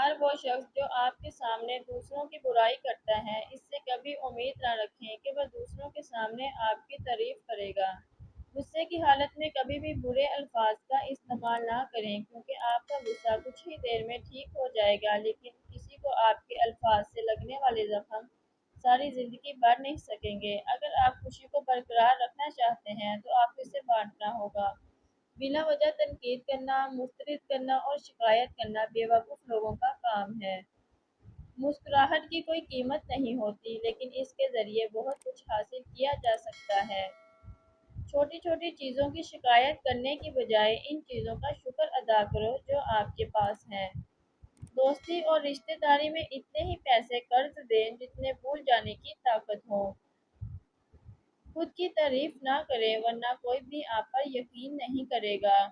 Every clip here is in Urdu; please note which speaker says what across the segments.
Speaker 1: ہر وہ شخص جو آپ کے سامنے دوسروں کی برائی کرتا ہے، اس سے کبھی امید نہ رکھیں کہ وہ دوسروں کے سامنے آپ کی تعریف کرے گا۔ غصے کی حالت میں کبھی بھی برے الفاظ کا استعمال نہ کریں، کیونکہ آپ کا غصہ کچھ ہی دیر میں ٹھیک ہو جائے گا، لیکن کسی کو آپ کے الفاظ سے لگنے والے زخم ساری زندگی بھر نہیں سکیں گے۔ اگر آپ خوشی کو برقرار رکھنا چاہتے ہیں تو آپ کو اسے بانٹنا ہوگا۔ بلا وجہ تنقید کرنا، مسترد کرنا اور شکایت کرنا بے وقوف لوگوں کا کام ہے۔ مسکراہٹ کی کوئی قیمت نہیں ہوتی، لیکن اس کے ذریعے بہت کچھ حاصل کیا جا سکتا ہے۔ چھوٹی چھوٹی چیزوں کی شکایت کرنے کی بجائے ان چیزوں کا شکر ادا کرو جو آپ کے پاس ہیں۔ دوستی اور رشتہ داری میں اتنے ہی پیسے قرض دیں جتنے بھول جانے کی طاقت ہو۔ خود کی تعریف نہ کریں، ورنہ کوئی بھی آپ پر یقین نہیں کرے گا۔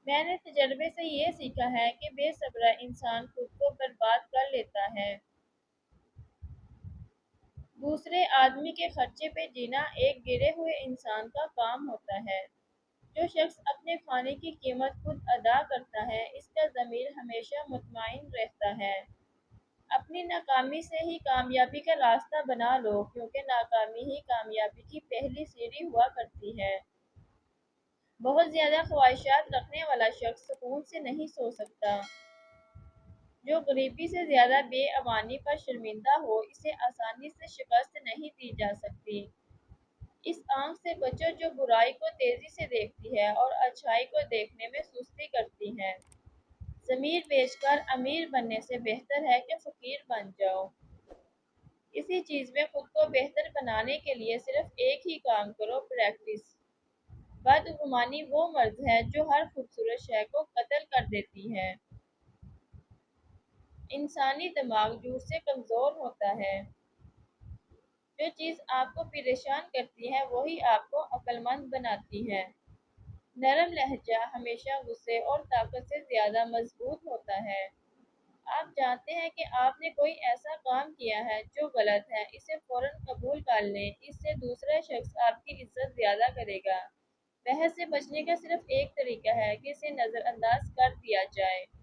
Speaker 1: میں نے تجربے سے یہ سیکھا ہے کہ بے صبرا انسان خود کو برباد کر لیتا ہے۔ دوسرے آدمی کے خرچے پہ جینا ایک گرے ہوئے انسان کا کام ہوتا ہے۔ جو شخص اپنے کھانے کی قیمت خود ادا کرتا ہے، اس کا ضمیر ہمیشہ مطمئن رہتا ہے۔ اپنی ناکامی سے ہی کامیابی کا راستہ بنا لو، کیونکہ ناکامی ہی کامیابی کی پہلی سیڑھی ہوا کرتی ہے۔ بہت زیادہ خواہشات رکھنے والا شخص سکون سے نہیں سو سکتا۔ جو غریبی سے زیادہ بے ایمانی پر شرمندہ ہو، اسے آسانی سے شکست نہیں دی جا سکتی۔ اس آنکھ سے بچو جو برائی کو تیزی سے دیکھتی ہے اور اچھائی کو دیکھنے میں سستی کرتی ہے۔ ضمیر بیچ کر امیر بننے سے بہتر ہے کہ فقیر بن جاؤ۔ اسی چیز میں خود کو بہتر بنانے کے لیے صرف ایک ہی کام کرو، پریکٹس۔ بدگمانی وہ مرض ہے جو ہر خوبصورت شے کو قتل کر دیتی ہے۔ انسانی دماغ جھوٹ سے کمزور ہوتا ہے۔ جو چیز آپ کو پریشان کرتی ہے وہی آپ کو عقل مند بناتی ہے۔ نرم لہجہ ہمیشہ غصے اور طاقت سے زیادہ مضبوط ہوتا ہے۔ آپ جانتے ہیں کہ آپ نے کوئی ایسا کام کیا ہے جو غلط ہے، اسے فوراً قبول کر لیں، اس سے دوسرا شخص آپ کی عزت زیادہ کرے گا۔ بحث سے بچنے کا صرف ایک طریقہ ہے کہ اسے نظر انداز کر دیا جائے۔